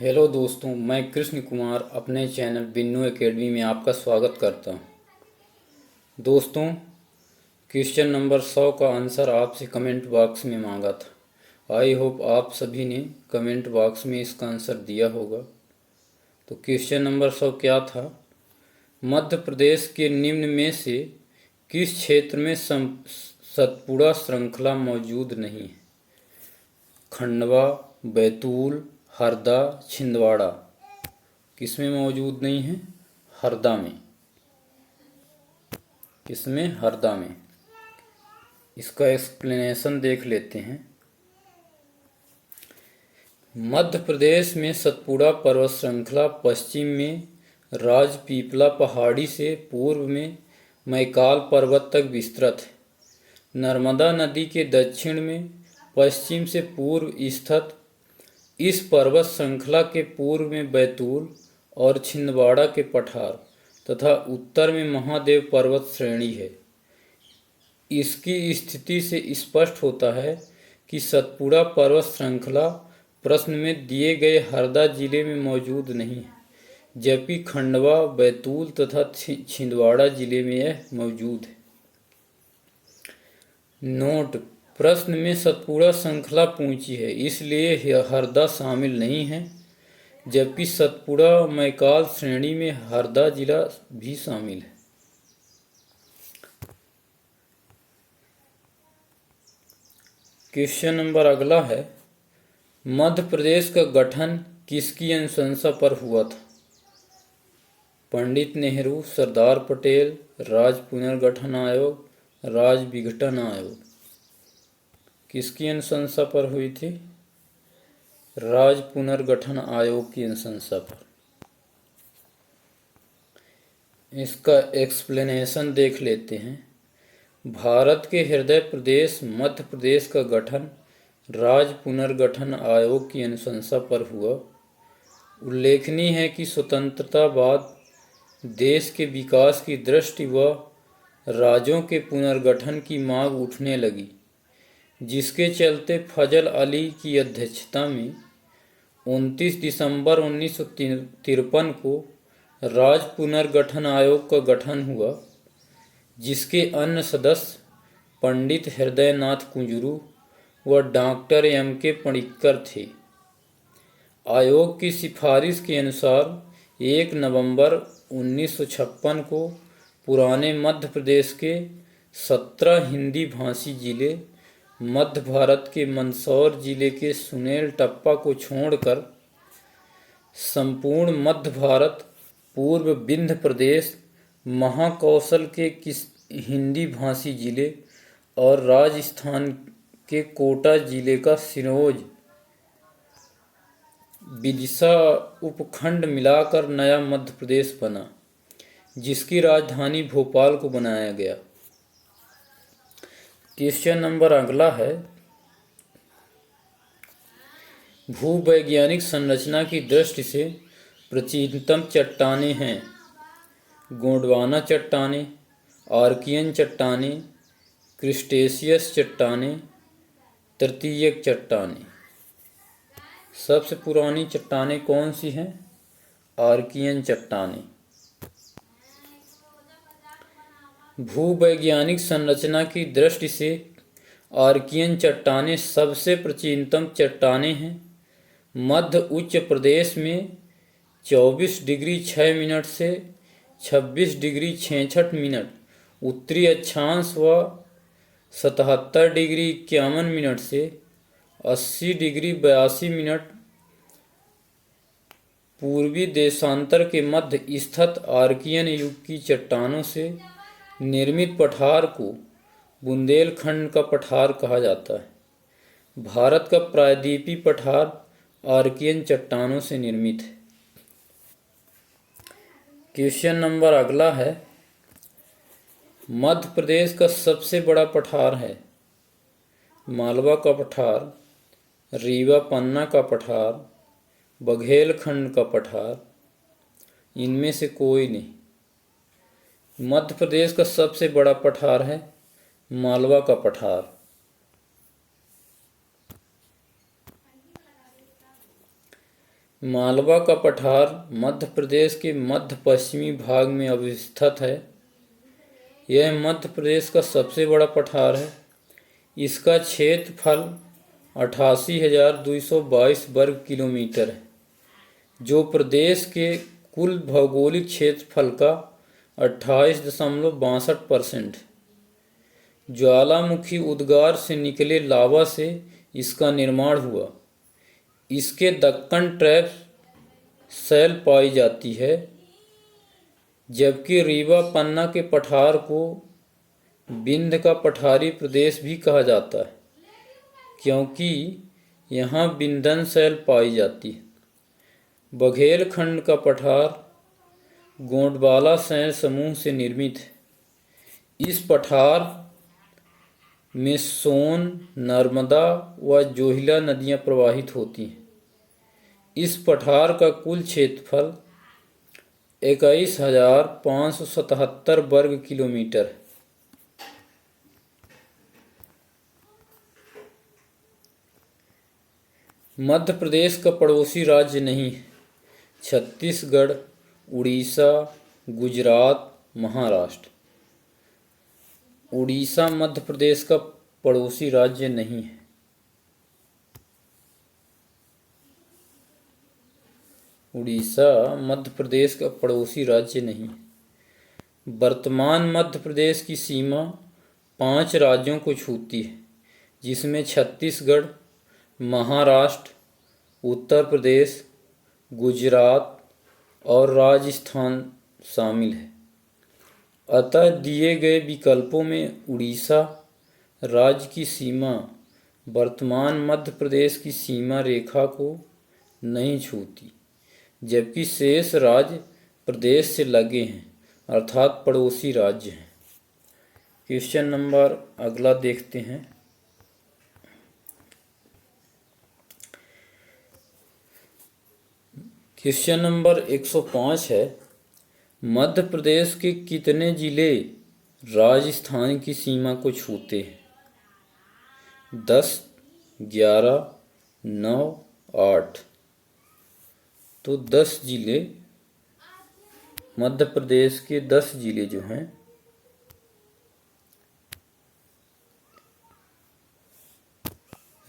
Hello दोस्तों, मैं कृष्ण कुमार अपने चैनल बिन्नू एकेडमी में आपका स्वागत करता हूं। दोस्तों, क्वेश्चन नंबर 100 का आंसर आपसे कमेंट बॉक्स में मांगा था। आई होप आप सभी ने कमेंट बॉक्स में इसका आंसर दिया होगा। तो क्वेश्चन नंबर 100 क्या था? मध्य प्रदेश के निम्न में से किस क्षेत्र में सतपुड़ा श्रृंखला मौजूद नहीं है? खंडवा, बैतूल, हरदा, छिंदवाड़ा। किसमें मौजूद नहीं है? हरदा में। किसमें? हरदा में। इसका एक्सप्लेनेशन देख लेते हैं। मध्य प्रदेश में सतपुड़ा पर्वत श्रृंखला पश्चिम में राजपीपला पहाड़ी से पूर्व में मैकाल पर्वत तक विस्तृत है। नर्मदा नदी के दक्षिण में पश्चिम से पूर्व स्थित इस पर्वत श्रृंखला के पूर्व में बैतूल और छिंदवाड़ा के पठार तथा उत्तर में महादेव पर्वत श्रेणी है। इसकी स्थिति से स्पष्ट होता है कि सतपुड़ा पर्वत श्रृंखला प्रश्न में दिए गए हरदा जिले में मौजूद नहीं है, जबकि खंडवा, बैतूल तथा छिंदवाड़ा जिले में यह मौजूद है। नोट: प्रश्न में सतपुड़ा श्रृंखला पूछी है, इसलिए हरदा शामिल नहीं है, जबकि सतपुड़ा मैकाल श्रेणी में हरदा जिला भी शामिल है। क्वेश्चन नंबर अगला है, मध्य प्रदेश का गठन किसकी अनुशंसा पर हुआ था? पंडित नेहरू, सरदार पटेल, राज्य पुनर्गठन आयोग, राज्य विघटन आयोग। किसकी अनुशंसा पर हुई थी? राज्य पुनर्गठन आयोग की अनुशंसा पर। इसका एक्सप्लेनेशन देख लेते हैं। भारत के हृदय प्रदेश मध्य प्रदेश का गठन राज्य पुनर्गठन आयोग की अनुशंसा पर हुआ। उल्लेखनीय है कि स्वतंत्रता बाद देश के विकास की दृष्टि व राज्यों के पुनर्गठन की मांग उठने लगी, जिसके चलते फजल अली की अध्यक्षता में 29 दिसंबर 1953 को राज्य पुनर्गठन आयोग का गठन हुआ, जिसके अन्य सदस्य पंडित हृदयनाथ कुंजरू व डॉक्टर M.K. पणिक्कर थे। आयोग की सिफारिश के अनुसार 1 नवंबर 1956 को पुराने मध्य प्रदेश के 17 हिंदी भाषी जिले मध्य भारत के मंदसौर जिले के सुनेल टप्पा को छोड़कर संपूर्ण मध्य भारत, पूर्व विंध्य प्रदेश, महाकौशल के हिंदी भाषी जिले और राजस्थान के कोटा जिले का सिरोंज विदिशा उपखंड मिलाकर नया मध्य प्रदेश बना, जिसकी राजधानी भोपाल को बनाया गया। क्वेश्चन नंबर अगला है, भूवैज्ञानिक संरचना की दृष्टि से प्राचीनतम चट्टानें हैं। गोंडवाना चट्टानें, आर्कियन चट्टानें, क्रिस्टेशियस चट्टानें, तृतीयक चट्टानें। सबसे पुरानी चट्टानें कौन सी हैं? आर्कियन चट्टानें। भूवैज्ञानिक संरचना की दृष्टि से आर्कियन चट्टानें सबसे प्राचीनतम चट्टानें हैं। मध्य उच्च प्रदेश में 24 डिग्री 6 मिनट से 26 डिग्री 66 मिनट उत्तरी अक्षांश व 77 डिग्री 51 मिनट से 80 डिग्री 82 मिनट पूर्वी देशांतर के मध्य स्थित आर्कियन युग की चट्टानों से निर्मित पठार को बुंदेलखंड का पठार कहा जाता है। भारत का प्रायद्वीपीय पठार आर्कियन चट्टानों से निर्मित है। क्वेश्चन नंबर अगला है, मध्य प्रदेश का सबसे बड़ा पठार है। मालवा का पठार, रीवा पन्ना का पठार, बघेलखंड का पठार। इनमें से कोई नहीं। मध्य प्रदेश का सबसे बड़ा पठार है मालवा का पठार। मालवा का पठार मध्य प्रदेश के मध्य पश्चिमी भाग में अवस्थित है। यह मध्य प्रदेश का सबसे बड़ा पठार है। इसका क्षेत्रफल 88,222 वर्ग किलोमीटर है, जो प्रदेश के कुल भौगोलिक क्षेत्रफल का 28.62% है। ज्वालामुखी उद्गार से निकले लावा से इसका निर्माण हुआ। इसके दक्कन ट्रैप शैल पाई जाती है, जबकि रीवा पन्ना के पठार को विंध्य का पठारी प्रदेश भी कहा जाता है, क्योंकि यहाँ विंध्यन शैल पाई जाती है। बघेलखंड का पठार गोंडवाना शैल समूह से निर्मित है। इस पठार में सोन, नर्मदा व जोहिला नदियाँ प्रवाहित होती हैं। इस पठार का कुल क्षेत्रफल 21,577 वर्ग किलोमीटर है। मध्य प्रदेश का पड़ोसी राज्य नहीं है। छत्तीसगढ़, उड़ीसा, गुजरात, महाराष्ट्र। उड़ीसा मध्य प्रदेश का पड़ोसी राज्य नहीं है। उड़ीसा मध्य प्रदेश का पड़ोसी राज्य नहीं है। वर्तमान मध्य प्रदेश की सीमा 5 राज्यों को छूती है, जिसमें छत्तीसगढ़, महाराष्ट्र, उत्तर प्रदेश, गुजरात और राजस्थान शामिल है। अतः दिए गए विकल्पों में उड़ीसा राज्य की सीमा वर्तमान मध्य प्रदेश की सीमा रेखा को नहीं छूती, जबकि शेष राज्य प्रदेश से लगे हैं, अर्थात पड़ोसी राज्य हैं। क्वेश्चन नंबर अगला देखते हैं। क्वेश्चन नंबर 105 है, मध्य प्रदेश के कितने जिले राजस्थान की सीमा को छूते हैं? 10, 11, 9, 8। तो 10 जिले, मध्य प्रदेश के 10 जिले जो हैं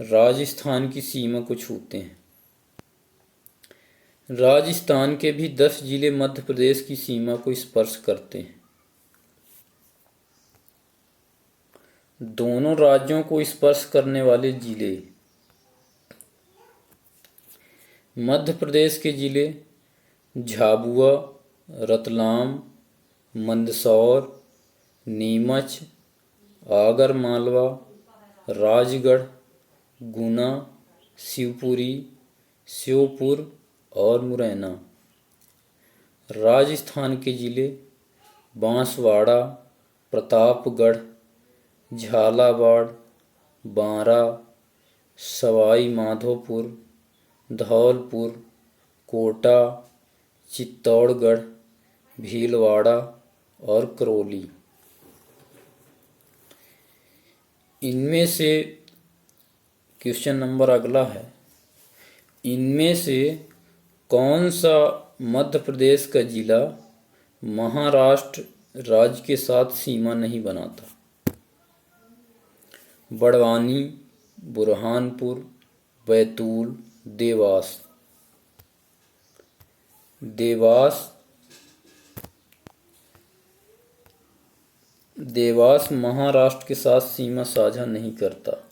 राजस्थान की सीमा को छूते हैं। राजस्थान के भी 10 जिले मध्य प्रदेश की सीमा को स्पर्श करते हैं। दोनों राज्यों को स्पर्श करने वाले जिले मध्य प्रदेश के जिले झाबुआ, रतलाम, मंदसौर, नीमच, आगरमालवा, राजगढ़, गुना, शिवपुरी, श्योपुर और मुरैना। राजस्थान के जिले बांसवाड़ा, प्रतापगढ़, झालावाड़, बांरा, सवाई माधोपुर, धौलपुर, कोटा, चित्तौड़गढ़, भीलवाड़ा और करौली। इनमें से क्वेश्चन नंबर अगला है, इनमें से कौन सा मध्य प्रदेश का जिला महाराष्ट्र राज्य के साथ सीमा नहीं बनाता? बड़वानी, बुरहानपुर, बैतूल, देवास। देवास महाराष्ट्र के साथ सीमा साझा नहीं करता।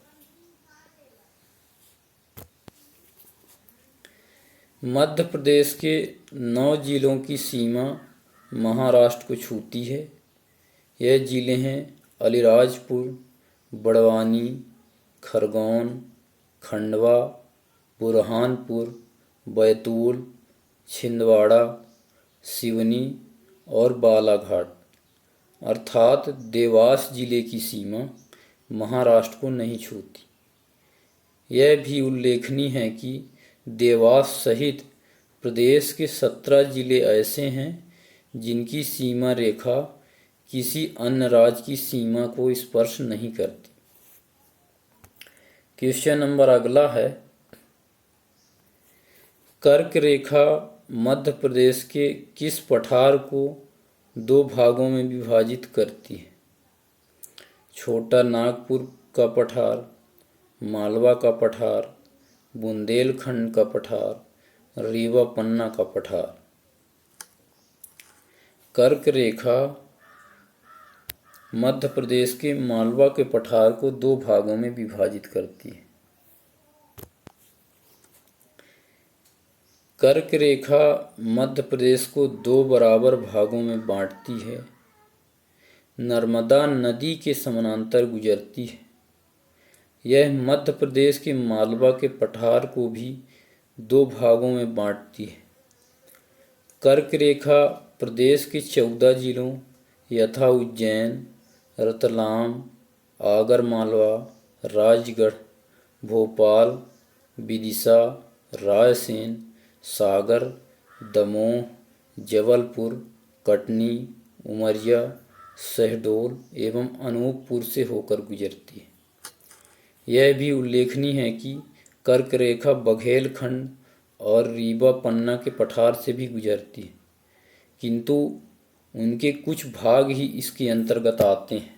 मध्य प्रदेश के 9 जिलों की सीमा महाराष्ट्र को छूती है। यह जिले हैं अलीराजपुर, बड़वानी, खरगोन, खंडवा, बुरहानपुर, बैतूल, छिंदवाड़ा, सिवनी और बालाघाट। अर्थात देवास जिले की सीमा महाराष्ट्र को नहीं छूती। यह भी उल्लेखनीय है कि देवास सहित प्रदेश के 17 जिले ऐसे हैं जिनकी सीमा रेखा किसी अन्य राज्य की सीमा को स्पर्श नहीं करती। क्वेश्चन नंबर अगला है, कर्क रेखा मध्य प्रदेश के किस पठार को दो भागों में विभाजित करती है? छोटा नागपुर का पठार, मालवा का पठार, बुंदेलखंड का पठार, रीवा पन्ना का पठार। कर्क रेखा मध्य प्रदेश के मालवा के पठार को दो भागों में विभाजित करती है। कर्क रेखा मध्य प्रदेश को दो बराबर भागों में बांटती है। नर्मदा नदी के समानांतर गुजरती है। यह मध्य प्रदेश के मालवा के पठार को भी दो भागों में बांटती है। कर्क रेखा प्रदेश के 14 जिलों यथा उज्जैन, रतलाम, आगरमालवा, राजगढ़, भोपाल, विदिशा, रायसेन, सागर, दमोह, जबलपुर, कटनी, उमरिया, शहडोल एवं अनूपपुर से होकर गुजरती है। यह भी उल्लेखनीय है कि कर्क रेखा बघेलखंड और रीवा पन्ना के पठार से भी गुजरती है, किंतु उनके कुछ भाग ही इसके अंतर्गत आते हैं।